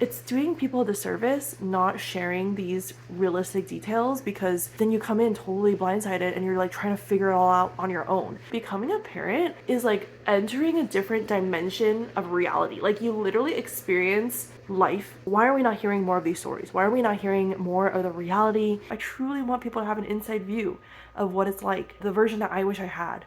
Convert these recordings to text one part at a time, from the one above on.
it's doing people a disservice not sharing these realistic details, because then you come in totally blindsided and you're like trying to figure it all out on your own. Becoming a parent is like entering a different dimension of reality. Like you literally experience life. Why are we not hearing more of these stories? Why are we not hearing more of the reality? I truly want people to have an inside view of what it's like, the version that I wish I had.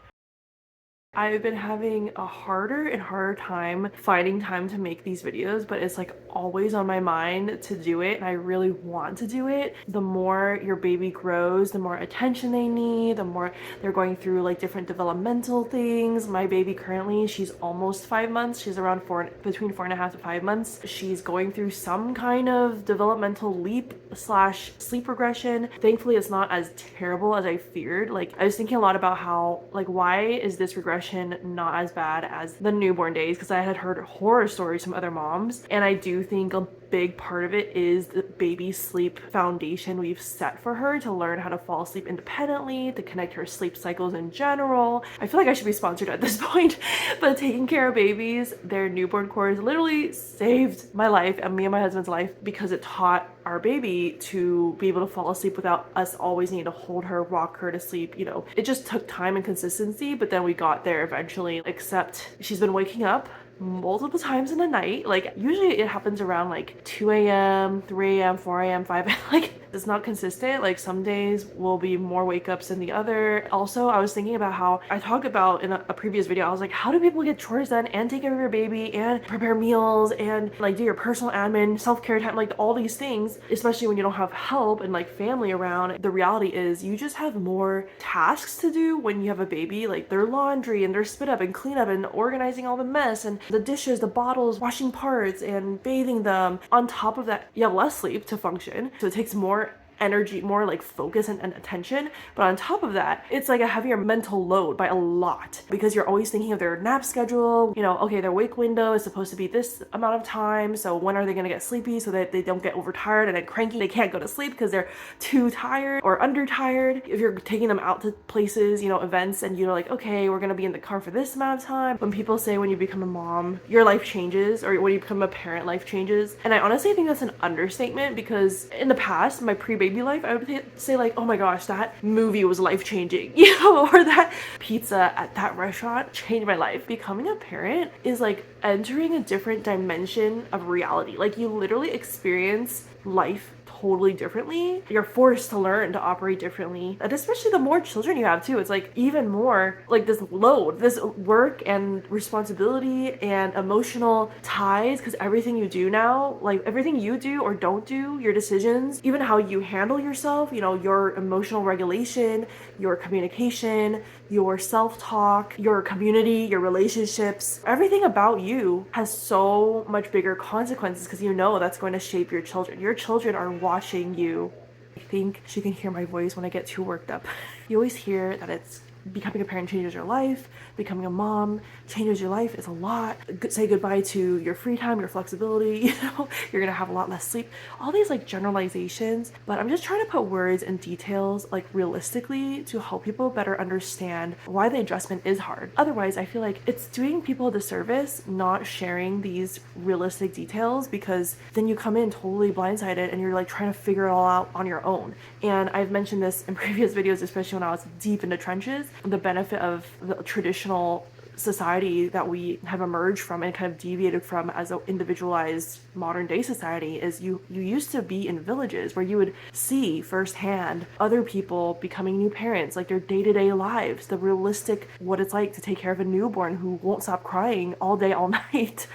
I've been having a harder and harder time finding time to make these videos, but it's like always on my mind to do it, and I really want to do it. The more your baby grows, the more attention they need, the more they're going through like different developmental things. My baby currently, she's almost 5 months. She's around between 4.5 to 5 months. She's going through some kind of developmental leap slash sleep regression. Thankfully, it's not as terrible as I feared. Like I was thinking a lot about how, like, why is this regression not as bad as the newborn days, because I had heard horror stories from other moms, and I do think a big part of it is the baby sleep foundation we've set for her to learn how to fall asleep independently, to connect her sleep cycles in general. I feel like I should be sponsored at this point, but taking care of babies, their newborn course literally saved my life and me and my husband's life, because it taught our baby to be able to fall asleep without us always needing to hold her, rock her to sleep. You know, it just took time and consistency, but then we got there eventually. Except she's been waking up multiple times in the night. Like usually it happens around like 2 a.m, 3 a.m, 4 a.m, 5 a.m. Like it's not consistent. Like some days will be more wake ups than the other. Also, I was thinking about how I talked about in a previous video, I was like, how do people get chores done and take care of your baby and prepare meals and like do your personal admin, self-care time, like all these things, especially when you don't have help and like family around. The reality is you just have more tasks to do when you have a baby, like their laundry and their spit up and clean up and organizing all the mess and the dishes, the bottles, washing parts and bathing them. On top of that, you have less sleep to function, so it takes more energy, more like focus and attention. But on top of that, it's like a heavier mental load by a lot, because you're always thinking of their nap schedule. You know, okay, their wake window is supposed to be this amount of time, so when are they going to get sleepy so that they don't get overtired and then cranky, they can't go to sleep because they're too tired or under tired. If you're taking them out to places, you know, events, and you're like, okay, we're going to be in the car for this amount of time. When people say when you become a mom your life changes, or when you become a parent life changes, and I honestly think that's an understatement, because in the past, my pre-baby life, I would say like, oh my gosh, that movie was life-changing, you know, or that pizza at that restaurant changed my life. Becoming a parent is like entering a different dimension of reality. Like you literally experience life totally differently. You're forced to learn to operate differently, and especially the more children you have too, it's like even more like this load, this work and responsibility and emotional ties, because everything you do now, like everything you do or don't do, your decisions, even how you handle yourself, you know, your emotional regulation, your communication, your self-talk, your community, your relationships, everything about you has so much bigger consequences, because you know that's going to shape your children. Your children are watching you. I think she can hear my voice when I get too worked up. You always hear that it's becoming a parent changes your life, becoming a mom changes your life. It's a lot. Say goodbye to your free time, your flexibility, you know, you're gonna have a lot less sleep, all these like generalizations. But I'm just trying to put words and details like realistically to help people better understand why the adjustment is hard. Otherwise, I feel like it's doing people a disservice not sharing these realistic details, because then you come in totally blindsided and you're like trying to figure it all out on your own. And I've mentioned this in previous videos, especially when I was deep in the trenches. The benefit of the traditional society that we have emerged from and kind of deviated from as an individualized modern day society is you used to be in villages where you would see firsthand other people becoming new parents, like their day-to-day lives, the realistic what it's like to take care of a newborn who won't stop crying all day all night.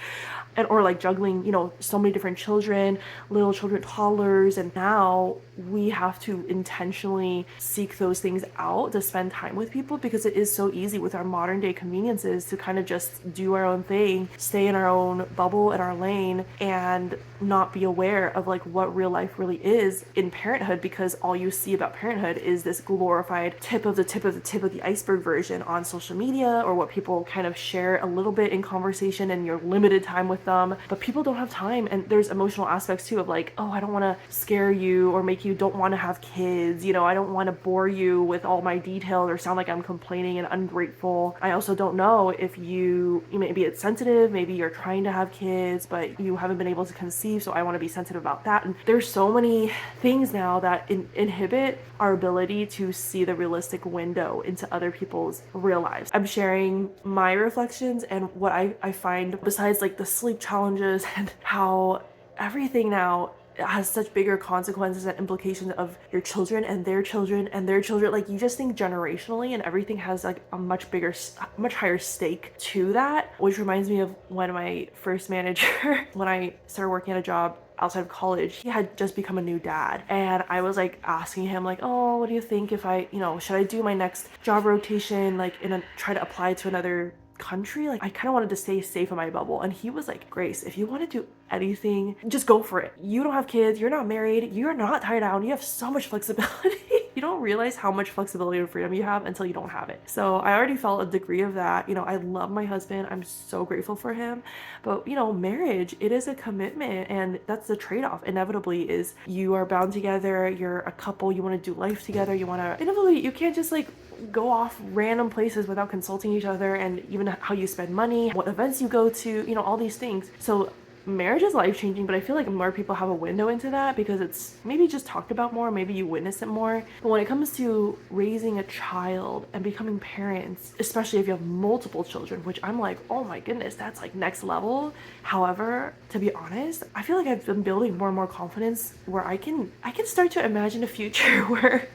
And or like juggling, you know, so many different children, little children, toddlers. And now we have to intentionally seek those things out to spend time with people, because it is so easy with our modern day conveniences to kind of just do our own thing, stay in our own bubble, in our lane, and not be aware of like what real life really is in parenthood, because all you see about parenthood is this glorified tip of the iceberg version on social media, or what people kind of share a little bit in conversation and your limited time with them, but people don't have time. And there's emotional aspects too of like, oh, I don't want to scare you or make you don't want to have kids. You know, I don't want to bore you with all my details or sound like I'm complaining and ungrateful. I also don't know if maybe it's sensitive, maybe you're trying to have kids, but you haven't been able to conceive. So I want to be sensitive about that. And there's so many things now that inhibit our ability to see the realistic window into other people's real lives. I'm sharing my reflections and what I find besides like the sleep challenges and how everything now has such bigger consequences and implications of your children and their children and their children. Like you just think generationally and everything has like a much higher stake to that, which reminds me of when my first manager, when I started working at a job outside of college, he had just become a new dad. And I was like asking him like, oh, what do you think if I, should I do my next job rotation, like try to apply to another country? Like I kind of wanted to stay safe in my bubble. And he was like, Grace, if you want to do anything, just go for it. You don't have kids, you're not married, you're not tied down, you have so much flexibility. You don't realize how much flexibility and freedom you have until you don't have it. So I already felt a degree of that. I love my husband, I'm so grateful for him, but marriage, it is a commitment, and that's the trade-off inevitably. Is you are bound together, you're a couple, you want to do life together, inevitably you can't just like go off random places without consulting each other, and even how you spend money, what events you go to, all these things. So marriage is life-changing, but I feel like more people have a window into that because it's maybe just talked about more, maybe you witness it more. But when it comes to raising a child and becoming parents, especially if you have multiple children, which I'm like, oh my goodness, that's like next level. However, to be honest, I feel like I've been building more and more confidence where I can start to imagine a future where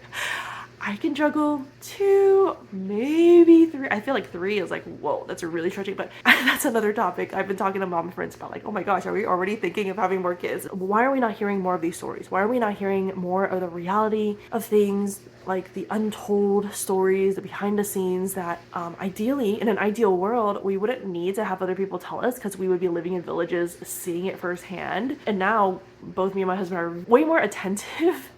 I can juggle 2, maybe 3. I feel like 3 is like, whoa, that's really stretching, but that's another topic. I've been talking to mom friends about like, oh my gosh, are we already thinking of having more kids? Why are we not hearing more of these stories? Why are we not hearing more of the reality of things, like the untold stories, the behind the scenes that ideally, in an ideal world, we wouldn't need to have other people tell us because we would be living in villages, seeing it firsthand. And now both me and my husband are way more attentive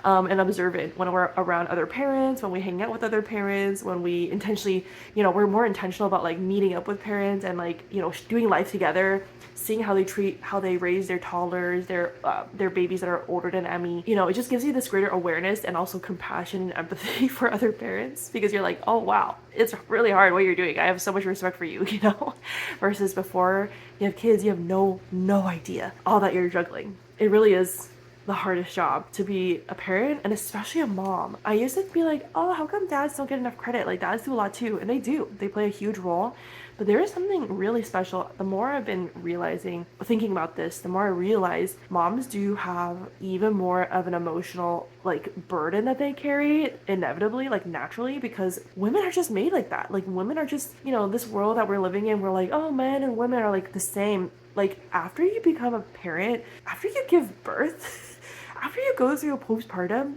and observant when we're around other parents, when we hang out with other parents, when we intentionally, we're more intentional about like meeting up with parents and like, doing life together, seeing how they raise their toddlers, their babies that are older than Emmy. It just gives you this greater awareness and also compassion and empathy for other parents, because you're like, oh wow, it's really hard what you're doing. I have so much respect for you, versus before you have kids, you have no idea all that you're juggling. It really is the hardest job to be a parent, and especially a mom. I used to be like, oh, how come dads don't get enough credit? Like dads do a lot too, and they do. They play a huge role. But there is something really special. The more I've been thinking about this, the more I realize moms do have even more of an emotional like burden that they carry inevitably, like naturally, because women are just made like that. Like women are just, this world that we're living in, we're like, oh, men and women are like the same. Like after you become a parent, after you give birth, after you go through a postpartum,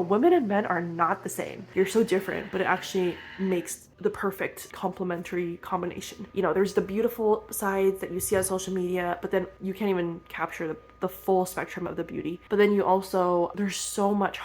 women and men are not the same. You're so different, but it actually makes the perfect complementary combination. There's the beautiful sides that you see on social media, but then you can't even capture the full spectrum of the beauty. But then there's so much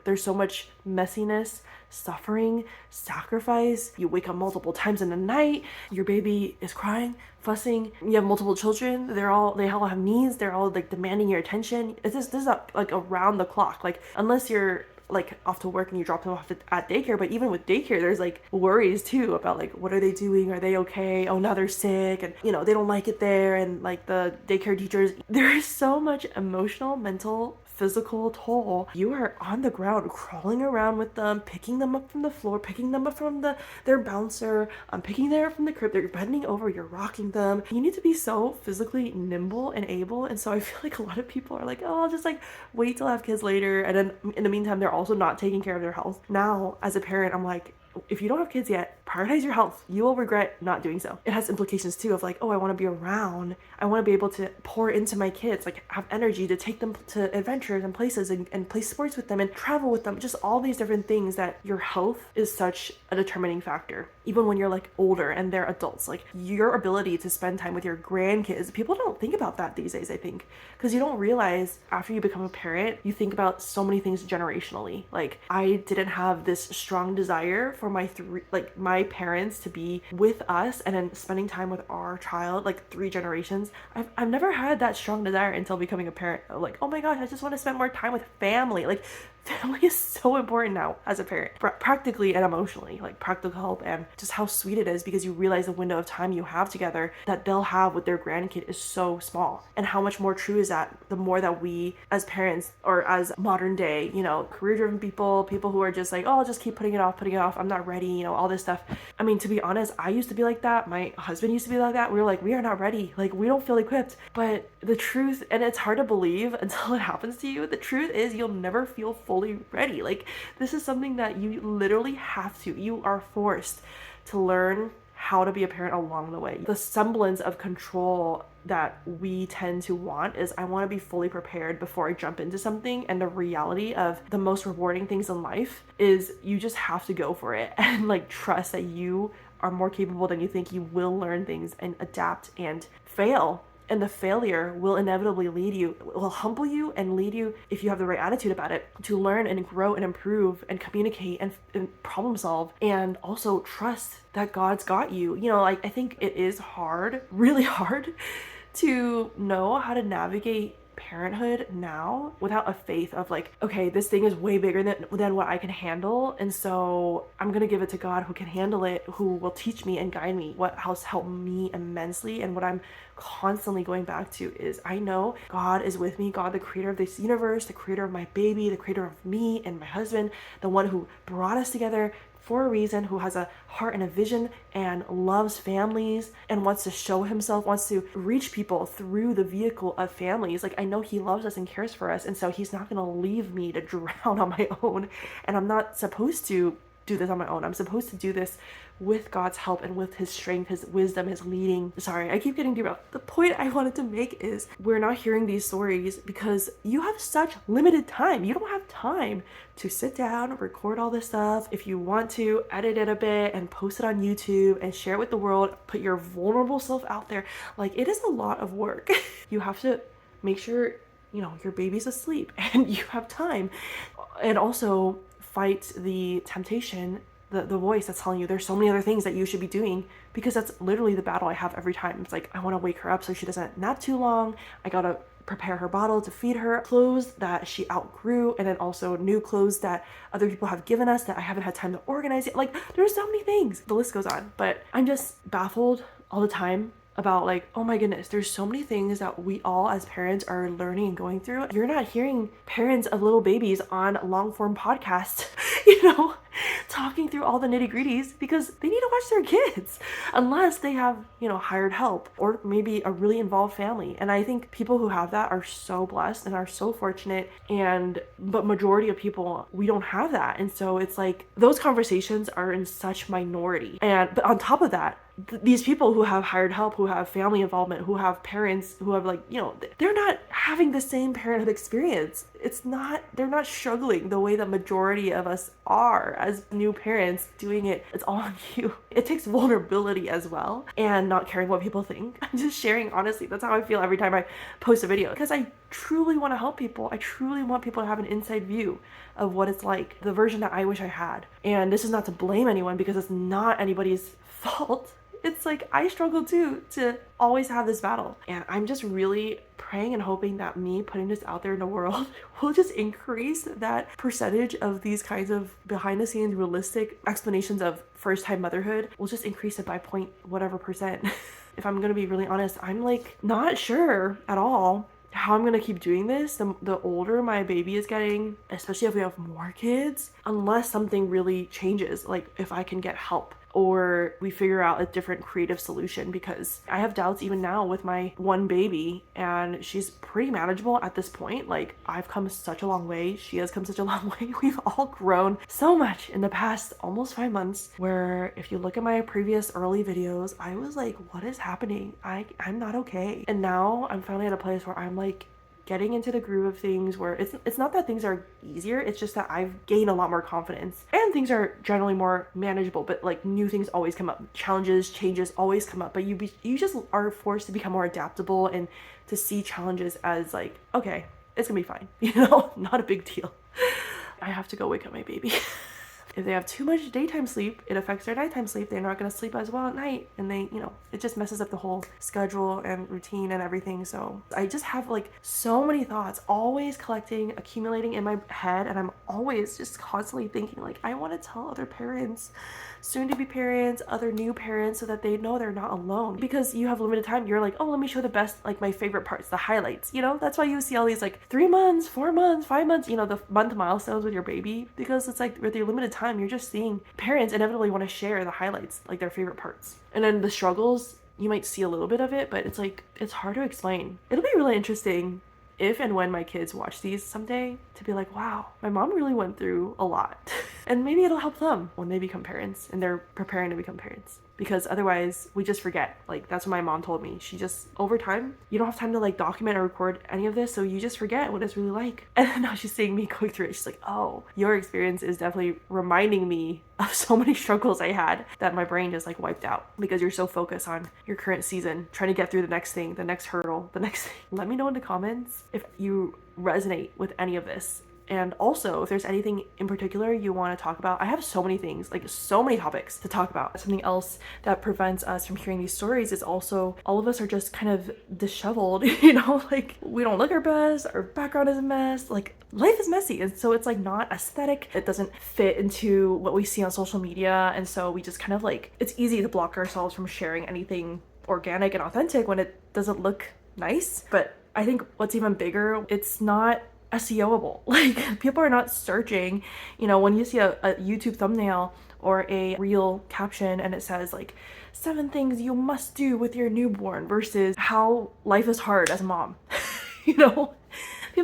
there's so much messiness, suffering, sacrifice. You wake up multiple times in the night, your baby is crying, fussing, you have multiple children, they all have needs, they're all like demanding your attention. This is like around the clock. Like unless you're like off to work and you drop them off at daycare, but even with daycare there's like worries too about like, what are they doing, are they okay, oh now they're sick, and they don't like it there, and like the daycare teachers, there is so much emotional, mental, physical toll. You are on the ground crawling around with them, picking them up from the floor, picking them up from their bouncer, picking them up from the crib, they're bending over, you're rocking them. You need to be so physically nimble and able. And so I feel like a lot of people are like, oh, I'll just like wait till I have kids later, and then in the meantime they're also not taking care of their health. Now as a parent, I'm like, if you don't have kids yet, prioritize your health. You will regret not doing so. It has implications too of like, oh, I want to be around. I want to be able to pour into my kids, like have energy to take them to adventures and places and play sports with them and travel with them. Just all these different things that your health is such a determining factor. Even when you're like older and they're adults, like your ability to spend time with your grandkids, people don't think about that these days, I think, because you don't realize after you become a parent, you think about so many things generationally. Like I didn't have this strong desire for my my parents to be with us and then spending time with our child, like 3 generations, I've never had that strong desire until becoming a parent. Like, oh my gosh, I just want to spend more time with family. Like, family is so important now as a parent, practically and emotionally, like practical help, and just how sweet it is because you realize the window of time you have together that they'll have with their grandkid is so small. And how much more true is that the more that we as parents, or as modern day, career driven people who are just like, oh, I'll just keep putting it off, I'm not ready, all this stuff. I mean, to be honest, I used to be like that. My husband used to be like that. We were like, we are not ready. Like, we don't feel equipped. But the truth, and it's hard to believe until it happens to you, the truth is you'll never feel fully ready. Like, this is something that you literally have to. You are forced to learn how to be a parent along the way. The semblance of control that we tend to want is, I want to be fully prepared before I jump into something. And the reality of the most rewarding things in life is you just have to go for it and like trust that you are more capable than you think. You will learn things and adapt and fail. And the failure will inevitably will humble you and lead you, if you have the right attitude about it, to learn and grow and improve and communicate and problem solve, and also trust that God's got you. Like, I think it is hard, really hard, to know how to navigate parenthood now without a faith of like, okay, this thing is way bigger than what I can handle, and so I'm gonna give it to God who can handle it, who will teach me and guide me. What has helped me immensely, and what I'm constantly going back to, is I know God is with me. God, the creator of this universe, the creator of my baby, the creator of me and my husband, the one who brought us together for a reason, who has a heart and a vision and loves families and wants to show himself, wants to reach people through the vehicle of families. Like, I know he loves us and cares for us, and so he's not going to leave me to drown on my own. And I'm not supposed to do this on my own. I'm supposed to do this with God's help and with his strength, his wisdom, his leading. Sorry, I keep getting derailed. The point I wanted to make is, we're not hearing these stories because you have such limited time. You don't have time to sit down, record all this stuff. If you want to, edit it a bit and post it on YouTube and share it with the world, put your vulnerable self out there. Like, it is a lot of work. You have to make sure, your baby's asleep and you have time. And also fight the temptation, the voice that's telling you there's so many other things that you should be doing, because that's literally the battle I have every time. It's like, I want to wake her up so she doesn't nap too long. I gotta prepare her bottle to feed her, clothes that she outgrew, and then also new clothes that other people have given us that I haven't had time to organize yet. Like, there's so many things. The list goes on. But I'm just baffled all the time about like, oh my goodness, there's so many things that we all as parents are learning and going through. You're not hearing parents of little babies on long form podcasts, talking through all the nitty gritties, because they need to watch their kids unless they have, hired help or maybe a really involved family. And I think people who have that are so blessed and are so fortunate. But majority of people, we don't have that. And so it's like, those conversations are in such minority. But on top of that, these people who have hired help, who have family involvement, who have parents who have they're not having the same parenthood experience. They're not struggling the way the majority of us are as new parents doing it. It's all on you. It takes vulnerability as well, and not caring what people think. I'm just sharing honestly. That's how I feel every time I post a video, because I truly want to help people. I truly want people to have an inside view of what it's like, the version that I wish I had. And this is not to blame anyone, because it's not anybody's fault. It's like, I struggle too, to always have this battle. And I'm just really praying and hoping that me putting this out there in the world will just increase that percentage of these kinds of behind the scenes realistic explanations of first time motherhood. Will just increase it by point whatever percent. If I'm gonna be really honest, I'm like not sure at all how I'm gonna keep doing this the older my baby is getting, especially if we have more kids, unless something really changes, like if I can get help or we figure out a different creative solution, because I have doubts even now with my one baby, and she's pretty manageable at this point. Like, I've come such a long way. She has come such a long way. We've all grown so much in the past almost 5 months, where if you look at my previous early videos, I was like, what is happening? I'm not okay. And now I'm finally at a place where I'm like getting into the groove of things, where it's not that things are easier, it's just that I've gained a lot more confidence and things are generally more manageable. But like, new things always come up, changes always come up, but you just are forced to become more adaptable and to see challenges as like, okay, it's gonna be fine, not a big deal. I have to go wake up my baby. If they have too much daytime sleep, it affects their nighttime sleep. They're not going to sleep as well at night, and they, it just messes up the whole schedule and routine and everything. So I just have like so many thoughts always collecting, accumulating in my head, and I'm always just constantly thinking like, I want to tell other parents, soon to be parents, other new parents, so that they know they're not alone. Because you have limited time, you're like, oh, let me show the best, like my favorite parts, the highlights, that's why you see all these like 3 months, 4 months, 5 months, the month milestones with your baby, because it's like with your limited time, you're just seeing parents inevitably want to share the highlights, like their favorite parts. And then the struggles, you might see a little bit of it, but it's like, it's hard to explain. It'll be really interesting if and when my kids watch these someday to be like, wow, my mom really went through a lot. And maybe it'll help them when they become parents and they're preparing to become parents. Because otherwise we just forget. Like, that's what my mom told me. She just, over time, you don't have time to like document or record any of this, so you just forget what it's really like. And now she's seeing me going through it. She's like, oh, your experience is definitely reminding me of so many struggles I had that my brain just like wiped out because you're so focused on your current season, trying to get through the next thing, the next hurdle, the next thing. Let me know in the comments if you resonate with any of this. And also, if there's anything in particular you want to talk about, I have so many things, like so many topics to talk about. Something else that prevents us from hearing these stories is also all of us are just kind of disheveled, like we don't look our best, our background is a mess, like life is messy. And so it's like not aesthetic. It doesn't fit into what we see on social media. And so we just kind of like, it's easy to block ourselves from sharing anything organic and authentic when it doesn't look nice. But I think what's even bigger, it's not SEOable. Like, people are not searching, when you see a YouTube thumbnail or a reel caption and it says like 7 things you must do with your newborn versus how life is hard as a mom. People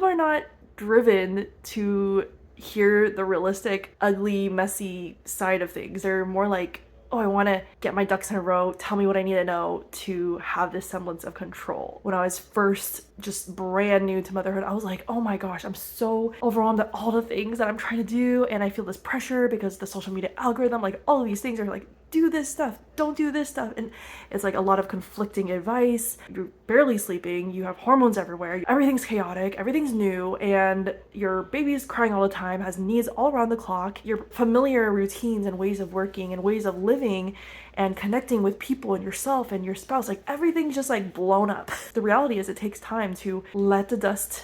are not driven to hear the realistic, ugly, messy side of things. They're more like, oh, I want to get my ducks in a row, tell me what I need to know to have this semblance of control. When I was first just brand new to motherhood, I was like, oh my gosh, I'm so overwhelmed at all the things that I'm trying to do, and I feel this pressure because the social media algorithm, like all of these things are like, do this stuff, don't do this stuff, and it's like a lot of conflicting advice. You're barely sleeping, you have hormones everywhere, everything's chaotic, everything's new, and your baby's crying all the time, has needs all around the clock. Your familiar routines and ways of working and ways of living and connecting with people and yourself and your spouse, like everything's just like blown up. The reality is it takes time to let the dust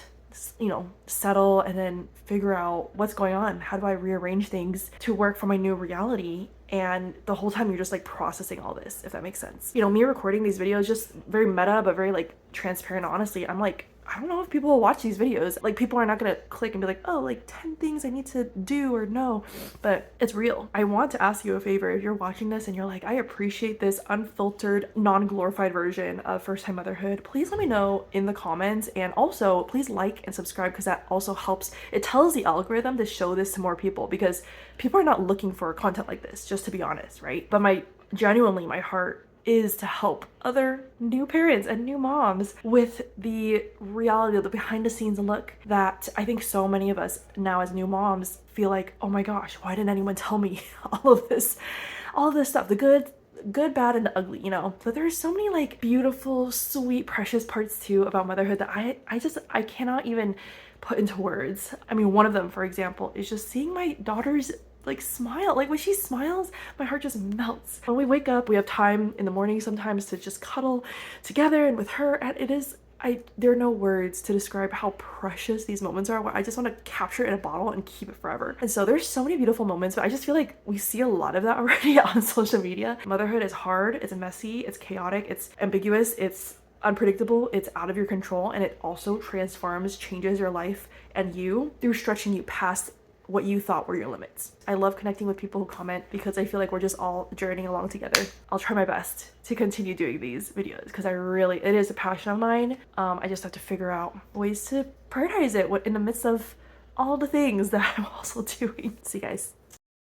settle and then figure out what's going on. How do I rearrange things to work for my new reality? And the whole time you're just like processing all this, if that makes sense. Me recording these videos, just very meta, but very like transparent. Honestly, I'm like, I don't know if people will watch these videos. Like, people are not gonna click and be like, oh, like 10 things I need to do or know, but it's real. I want to ask you a favor. If you're watching this and you're like, I appreciate this unfiltered, non-glorified version of first-time motherhood, please let me know in the comments. And also please like and subscribe, because that also helps. It tells the algorithm to show this to more people, because people are not looking for content like this, just to be honest, right? But genuinely, my heart is to help other new parents and new moms with the reality of the behind the scenes look that I think so many of us now as new moms feel like, oh my gosh, why didn't anyone tell me all of this stuff, the good, bad, and the ugly, But there's so many like beautiful, sweet, precious parts too about motherhood that I cannot even put into words. I mean, one of them, for example, is just seeing my daughter's like smile. Like, when she smiles, my heart just melts. When we wake up, we have time in the morning sometimes to just cuddle together and with her, and there are no words to describe how precious these moments are. I just want to capture it in a bottle and keep it forever. And so there's so many beautiful moments, but I just feel like we see a lot of that already on social media. Motherhood is hard, it's messy, it's chaotic, it's ambiguous, it's unpredictable, it's out of your control, and it also changes your life and you through stretching you past what you thought were your limits. I love connecting with people who comment, because I feel like we're just all journeying along together. I'll try my best to continue doing these videos, because it is a passion of mine. I just have to figure out ways to prioritize it in the midst of all the things that I'm also doing. See you guys.